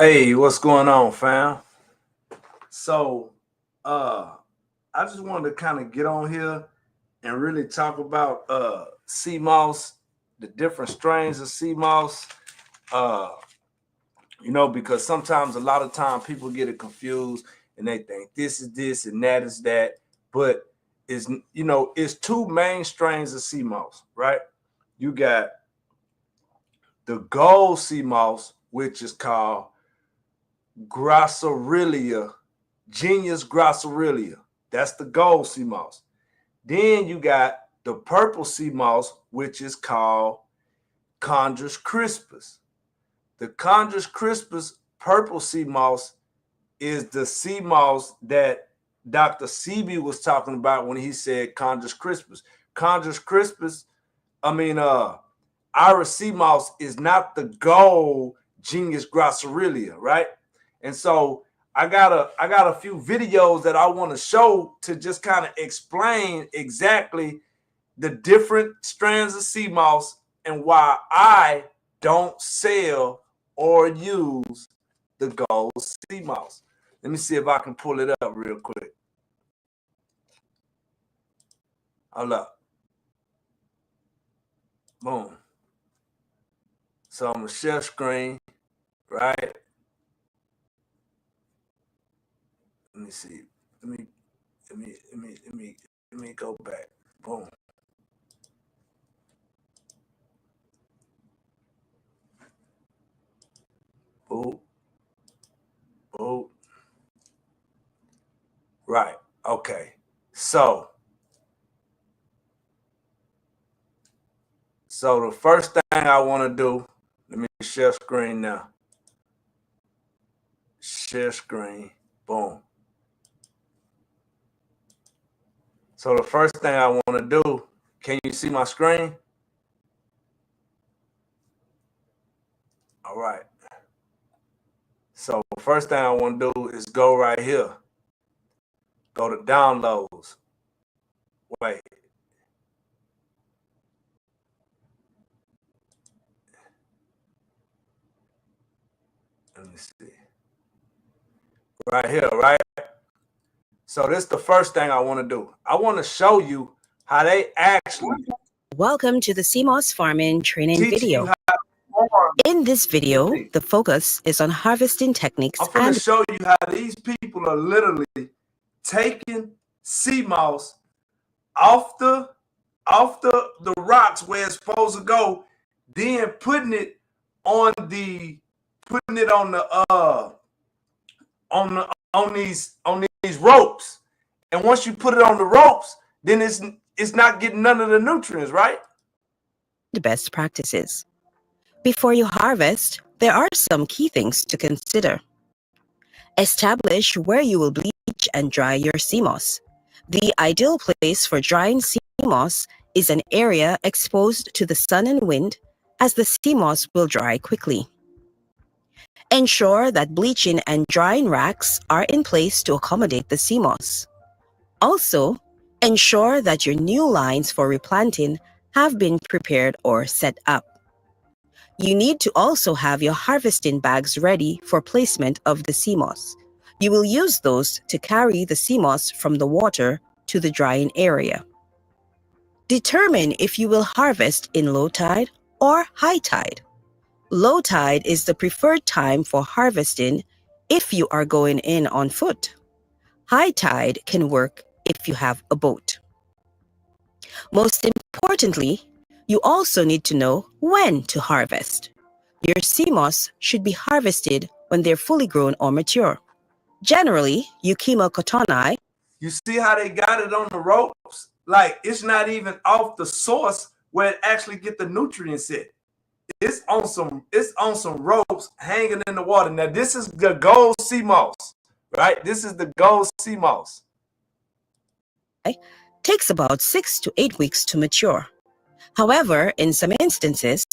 Hey, what's going on, fam? So, uh, I just wanted to kind of get on here and really talk about Seamoss, the different strains of Seamoss. Uh, because sometimes a lot of time people get it confused and they think this is this and that is that, but it's two main strains of Seamoss, right? You got the gold Seamoss, which is called Grossorelia, Genius Grossorelia. That's the gold sea moss. Then you got the purple sea moss, which is called Chondrus crispus. The Chondrus crispus purple sea moss is the sea moss that Dr. Sebi was talking about when he said Chondrus crispus. Chondrus crispus, Iris sea moss is not the gold Genius Grossorelia, right? And so I got a few videos that I want to show to just kind of explain exactly the different strands of sea moss and why I don't sell or use the gold sea moss. Let me see if I can pull it up real quick. Hold up. Boom. So I'm gonna share screen, right? Let me see. Let me go back. Boom. Boom. Boom. Right. Okay. So the first thing I want to do, let me share screen now. Share screen. Boom. So the first thing I want to do, can you see my screen? All right. So first thing I want to do is go right here. Go to downloads. Wait. Let me see. Right here, right? So this is the first thing I want to do. I want to show you how they actually Welcome to the Seamoss farming training video. In this video, the focus is on harvesting techniques. I'm going to show you how these people are literally taking sea moss off the rocks where it's supposed to go, then putting it on these ropes. And once you put it on the ropes, then it's not getting none of the nutrients, right? The best practices. Before you harvest, there are some key things to consider. Establish where you will bleach and dry your sea moss. The ideal place for drying sea moss is an area exposed to the sun and wind, as the sea moss will dry quickly. Ensure that bleaching and drying racks are in place to accommodate the sea moss. Also, ensure that your new lines for replanting have been prepared or set up. You need to also have your harvesting bags ready for placement of the sea moss. You will use those to carry the sea moss from the water to the drying area. Determine if you will harvest in low tide or high tide. Low tide is the preferred time for harvesting if you are going in on foot. High tide can work if you have a boat. Most importantly, you also need to know when to harvest. Your sea moss should be harvested when they're fully grown or mature. Generally, Unk'L cottoni. You see how they got it on the ropes? Like, it's not even off the source where it actually get the nutrients in. It's on some ropes hanging in the water. Now, this is the gold sea moss, right? This is the gold sea moss. Takes about 6 to 8 weeks to mature. However, in some instances,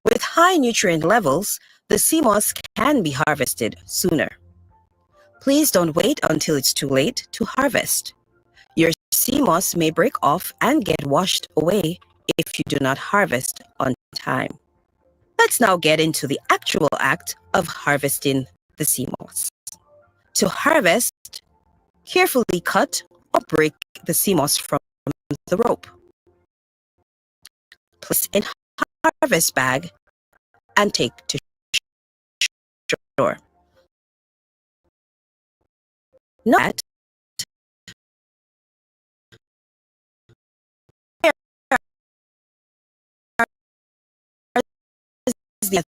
with high nutrient levels, the sea moss can be harvested sooner. Please don't wait until it's too late to harvest. Your sea moss may break off and get washed away if you do not harvest on time. Let's now get into the actual act of harvesting the sea moss. To harvest, carefully cut or break the sea moss from the rope. Place in harvest bag and take to shore. Note that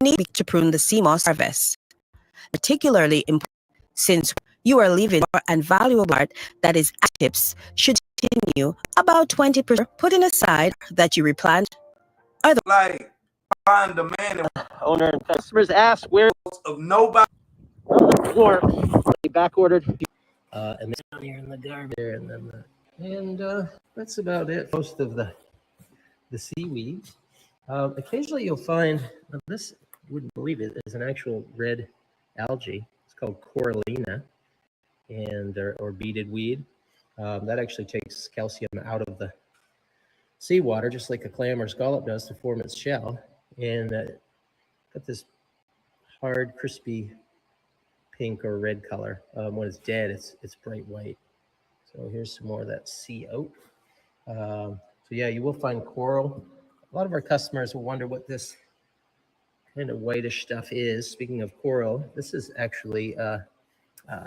need to prune the Seamoss harvest, particularly important since you are leaving and valuable part that is tips should continue about 20% putting aside that you replant are the like find the man Owner and customers ask where of nobody on the floor they back ordered. And then down here in the garbage there, and then that's about it. Most of the seaweeds. Occasionally you'll find this. You wouldn't believe it is an actual red algae. It's called corallina, and or beaded weed. That actually takes calcium out of the seawater, just like a clam or scallop does to form its shell. And got this hard, crispy pink or red color. When it's dead, it's bright white. So here's some more of that sea oat. So yeah, you will find coral. A lot of our customers will wonder what this kind of whitish stuff is. Speaking of coral, this is actually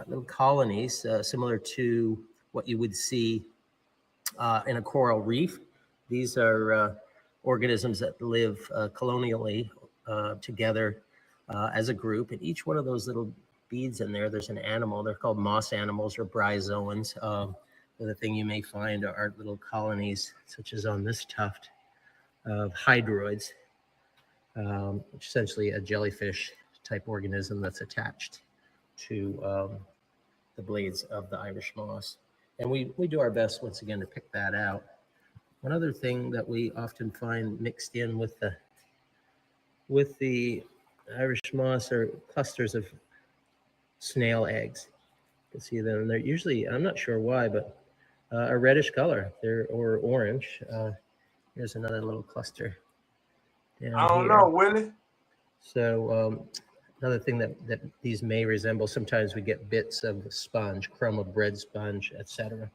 little colonies similar to what you would see in a coral reef. These are organisms that live colonially together as a group. And each one of those little beads in there, there's an animal. They're called moss animals or bryozoans. The thing you may find are little colonies, such as on this tuft of hydroids, which is essentially a jellyfish type organism that's attached to the blades of the Irish moss. And we do our best, once again, to pick that out. One other thing that we often find mixed in with the Irish moss are clusters of snail eggs. You can see them. They're usually, I'm not sure why, but a reddish color. Or orange. Here's another little cluster down I don't here. know, Willie. So another thing that these may resemble, sometimes we get bits of sponge, crumb of bread sponge, etc.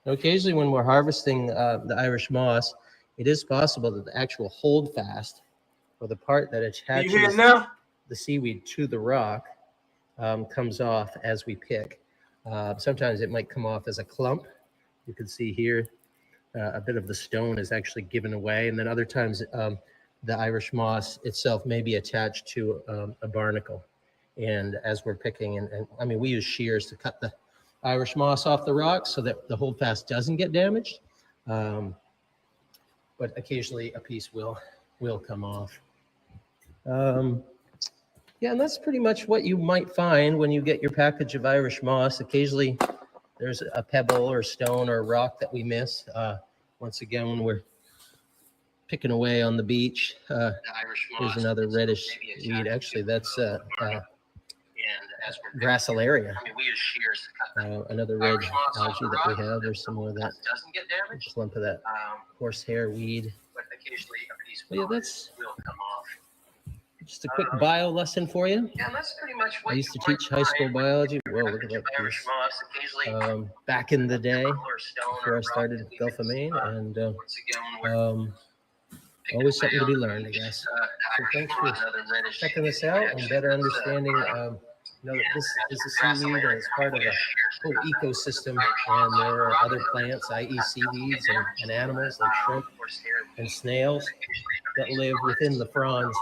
Occasionally when we're harvesting the Irish moss, it is possible that the actual holdfast, or the part that attaches the seaweed to the rock, comes off as we pick. Sometimes it might come off as a clump. You can see here a bit of the stone is actually given away, and then other times the Irish moss itself may be attached to a barnacle. And as we're picking, and I mean, we use shears to cut the Irish moss off the rocks so that the holdfast doesn't get damaged. But occasionally a piece will come off. Yeah, and that's pretty much what you might find when you get your package of Irish moss. Occasionally there's a pebble or stone or rock that we miss. Once again, when we're picking away on the beach, there's another reddish weed. Actually, that's Gracilaria. Another red algae that we have. There's some more of that lump of that horsehair weed. Well, yeah, that's just a quick bio lesson for you. I used to teach high school biology. Whoa, look at that piece. Back in the day, before I started at Gulf of Maine, and always something to be learned, I guess. So thanks for checking this out and better understanding. That this is a seaweed and it's part of a whole ecosystem, and there are other plants, i.e. seaweeds, and animals like shrimp and snails that live within the fronds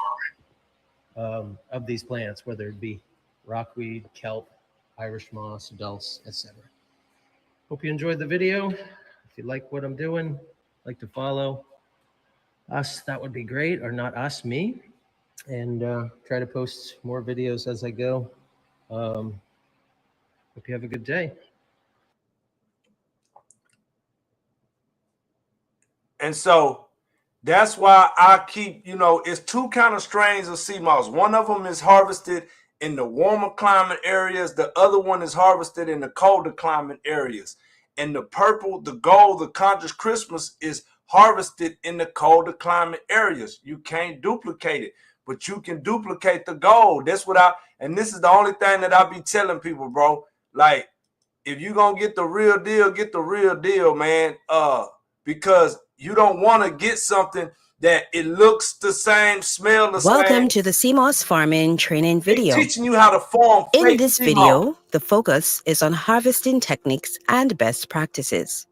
of these plants, whether it be rockweed, kelp, Irish moss, dulse, etc. Hope you enjoyed the video. If you like what I'm doing, like to follow us, that would be great, or not us, me, and try to post more videos as I go. Hope you have a good day. And so that's why I keep, it's two kind of strains of sea moss. One of them is harvested in the warmer climate areas. The other one is harvested in the colder climate areas. And the purple, the gold, the conscious Christmas is harvested in the colder climate areas. You can't duplicate it, but you can duplicate the gold. That's what and this is the only thing that I be telling people, bro. Like, if you're going to get the real deal, man. Because you don't want to get something that it looks the same, smell the same. Welcome to the Seamoss farming training video. They're teaching you how to form fake In this video, the focus is on harvesting techniques and best practices.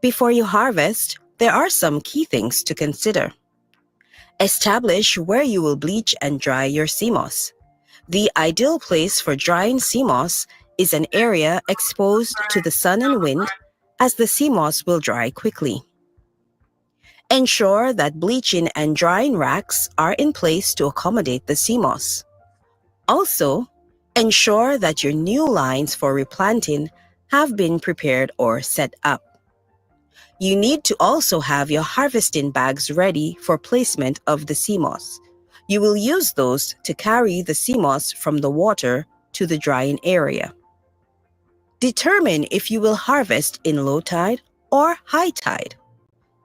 Before you harvest, there are some key things to consider. Establish where you will bleach and dry your Seamoss. The ideal place for drying Seamoss is an area exposed to the sun and wind, as the Seamoss will dry quickly. Ensure that bleaching and drying racks are in place to accommodate the Seamoss. Also, ensure that your new lines for replanting have been prepared or set up. You need to also have your harvesting bags ready for placement of the Seamoss. You will use those to carry the Seamoss from the water to the drying area. Determine if you will harvest in low tide or high tide.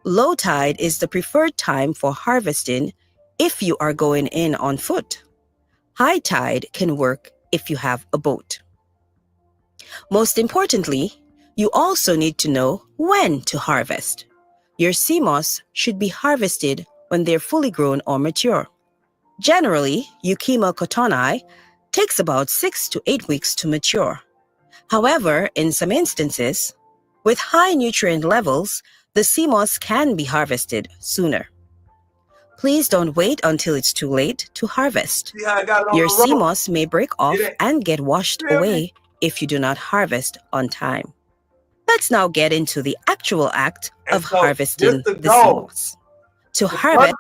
Low tide is the preferred time for harvesting if you are going in on foot. High tide can work if you have a boat. Most importantly, you also need to know when to harvest. Your Seamoss should be harvested when they're fully grown or mature. Generally, Unk'L cottoni takes about 6 to 8 weeks to mature. However, in some instances, with high nutrient levels, the Seamoss can be harvested sooner. Please don't wait until it's too late to harvest. See how I got it on Your the rope? Seamoss may break off Get it? and get washed Feel me? away if you do not harvest on time. Let's now get into the actual act And of so, harvesting just to the go. Seamoss. To The harvest,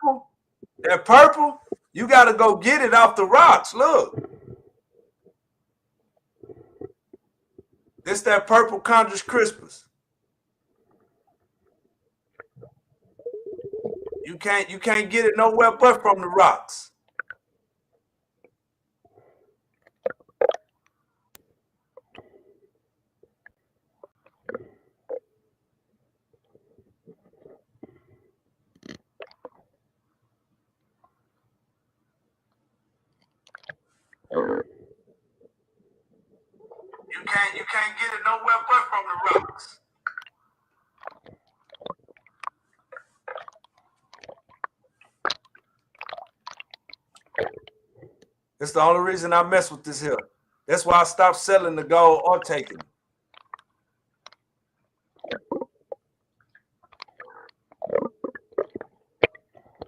that purple, you got to go get it off the rocks. Look. It's that purple Condrus crispus. You can't get it nowhere but from the rocks. You can't get it nowhere but from the rocks. It's the only reason I mess with this here. That's why I stopped selling the gold or taking it.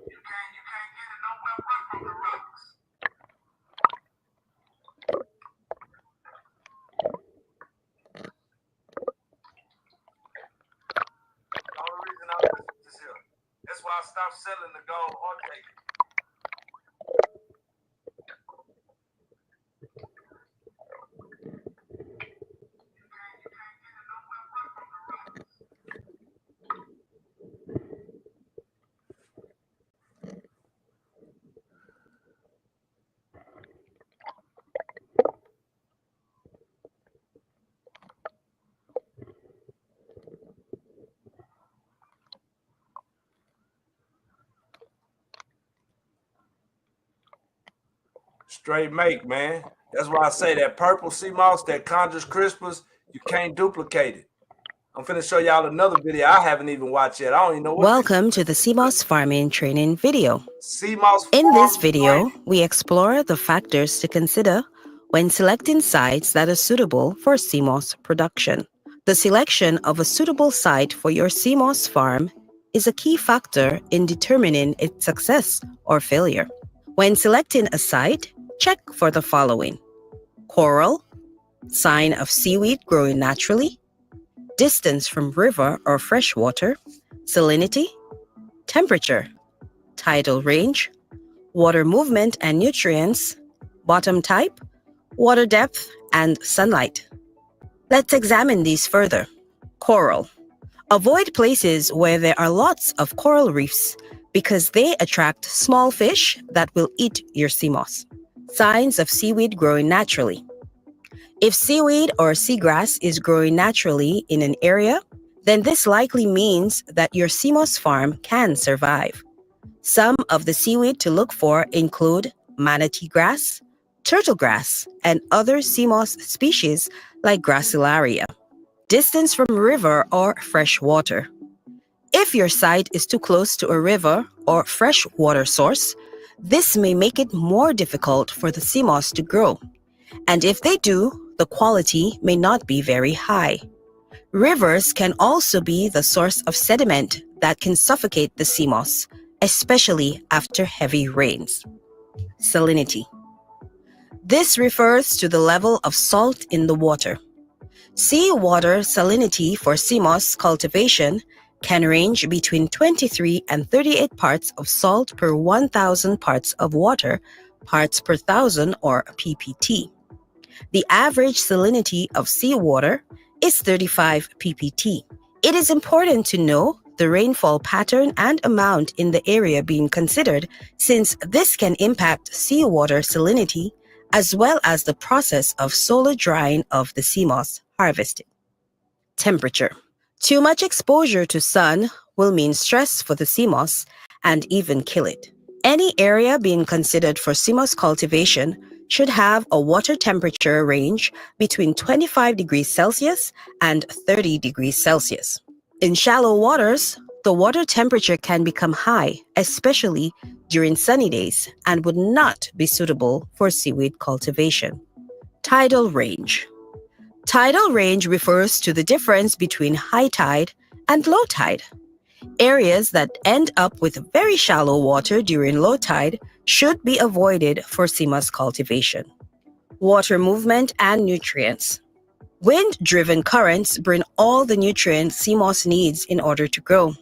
You can't get it nowhere but from the rocks. The only reason I mess with this here. That's why I stopped selling the gold or taking it. Straight make, man. That's why I say that purple Seamoss, that Condrus crispus, you can't duplicate it. I'm finna show y'all another video I haven't even watched yet. I don't even know what. welcome to the Seamoss farming training video. Seamoss. In this farm video, training. we explore the factors to consider when selecting sites that are suitable for Seamoss production. The selection of a suitable site for your Seamoss farm is a key factor in determining its success or failure. When selecting a site, check for the following: coral, sign of seaweed growing naturally, distance from river or freshwater, salinity, temperature, tidal range, water movement and nutrients, bottom type, water depth, and sunlight. Let's examine these further. Coral. Avoid places where there are lots of coral reefs because they attract small fish that will eat your Seamoss. Signs of seaweed growing naturally. If seaweed or seagrass is growing naturally in an area, then this likely means that your Seamoss farm can survive. Some of the seaweed to look for include manatee grass, turtle grass, and other Seamoss species like Gracilaria. Distance from river or fresh water. If your site is too close to a river or fresh water source, this may make it more difficult for the Seamoss to grow. And if they do, the quality may not be very high. Rivers can also be the source of sediment that can suffocate the Seamoss, especially after heavy rains. Salinity. This refers to the level of salt in the water. Seawater salinity for Seamoss cultivation can range between 23 and 38 parts of salt per 1,000 parts of water, parts per thousand or ppt. The average salinity of seawater is 35 ppt. It is important to know the rainfall pattern and amount in the area being considered, since this can impact seawater salinity as well as the process of solar drying of the Seamoss harvested. Temperature. Too much exposure to sun will mean stress for the Seamoss and even kill it. Any area being considered for Seamoss cultivation should have a water temperature range between 25 degrees Celsius and 30 degrees Celsius. In shallow waters, the water temperature can become high, especially during sunny days, and would not be suitable for seaweed cultivation. Tidal range. Tidal range refers to the difference between high tide and low tide. Areas that end up with very shallow water during low tide should be avoided for Seamoss cultivation. Water movement and nutrients. Wind-driven currents bring all the nutrients Seamoss needs in order to grow.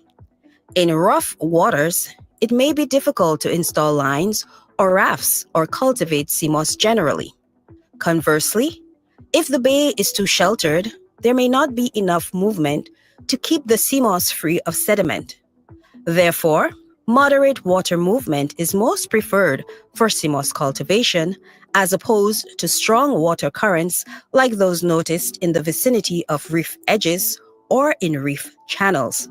In rough waters, it may be difficult to install lines or rafts or cultivate Seamoss generally. Conversely, if the bay is too sheltered, there may not be enough movement to keep the Seamoss free of sediment. Therefore, moderate water movement is most preferred for Seamoss cultivation, as opposed to strong water currents like those noticed in the vicinity of reef edges or in reef channels.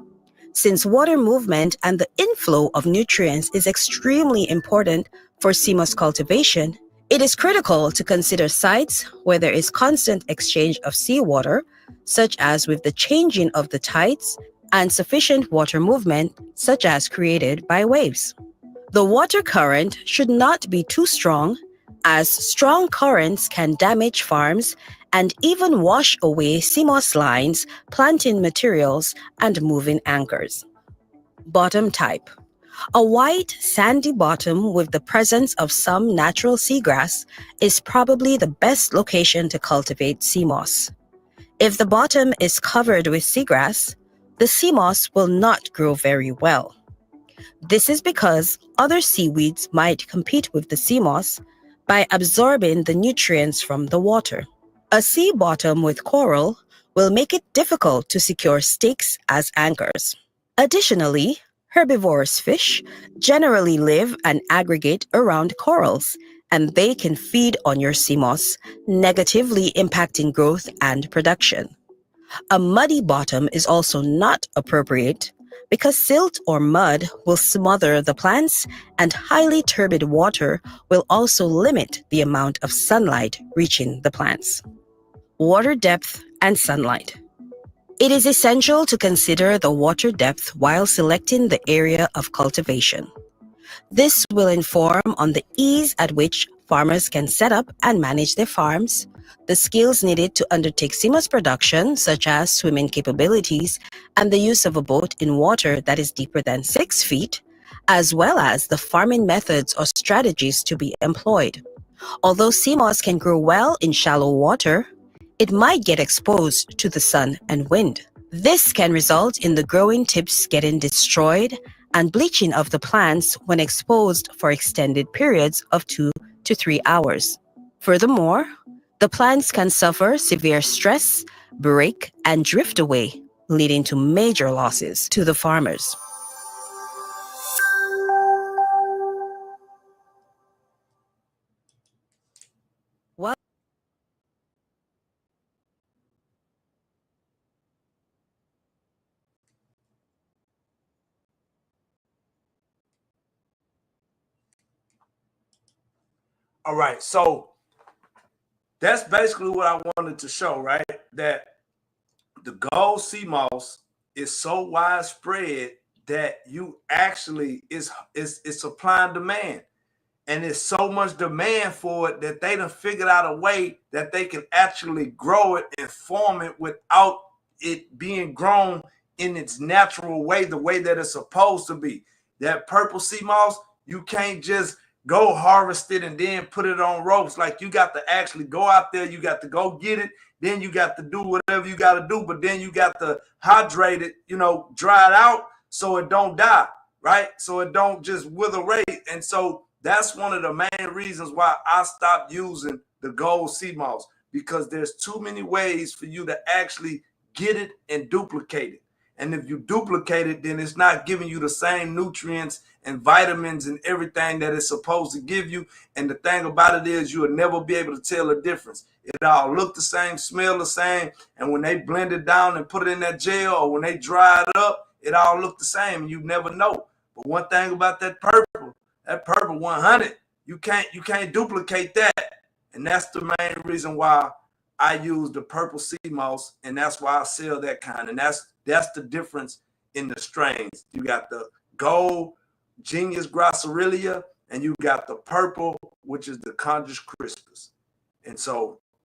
Since water movement and the inflow of nutrients is extremely important for Seamoss cultivation, it is critical to consider sites where there is constant exchange of seawater, such as with the changing of the tides, and sufficient water movement, such as created by waves. The water current should not be too strong, as strong currents can damage farms and even wash away Seamoss lines, planting materials, and moving anchors. Bottom type. A white, sandy bottom with the presence of some natural seagrass is probably the best location to cultivate Seamoss. If the bottom is covered with seagrass, the Seamoss will not grow very well. This is because other seaweeds might compete with the Seamoss by absorbing the nutrients from the water. A sea bottom with coral will make it difficult to secure stakes as anchors. Additionally, herbivorous fish generally live and aggregate around corals, and they can feed on your Seamoss, negatively impacting growth and production. A muddy bottom is also not appropriate because silt or mud will smother the plants, and highly turbid water will also limit the amount of sunlight reaching the plants. Water depth and sunlight. It is essential to consider the water depth while selecting the area of cultivation. This will inform on the ease at which farmers can set up and manage their farms, the skills needed to undertake Seamoss production, such as swimming capabilities and the use of a boat in water that is deeper than 6 feet, as well as the farming methods or strategies to be employed. Although Seamoss can grow well in shallow water, it might get exposed to the sun and wind. This can result in the growing tips getting destroyed and bleaching of the plants when exposed for extended periods of 2 to 3 hours. Furthermore, the plants can suffer severe stress, break, and drift away, leading to major losses to the farmers. All right, so that's basically what I wanted to show, right? That the gold Seamoss is so widespread that you actually it's supply and demand, and there's so much demand for it that they done figured out a way that they can actually grow it and form it without it being grown in its natural way, the way that it's supposed to be. That purple sea moss, you can't just go harvest it and then put it on ropes. Like, you got to actually go out there, you got to go get it, then you got to do whatever you got to do, but then you got to hydrate it, you know, dry it out so it don't die, right? So it don't just wither away. And so that's one of the main reasons why I stopped using the gold sea moss, because there's too many ways for you to actually get it and duplicate it. And if you duplicate it, then it's not giving you the same nutrients and vitamins and everything that it's supposed to give you. And the thing about it is, you will never be able to tell the difference. It all look the same, smell the same. And when they blend it down and put it in that gel, or when they dry it up, it all look the same. And you never know. But one thing about that purple 100, you can't duplicate that. And that's the main reason why I use the purple sea moss, and that's why I sell that kind. And that's the difference in the strains. You got the gold Genius Grosseria, and you got the purple, which is the Conjus Crispus. And so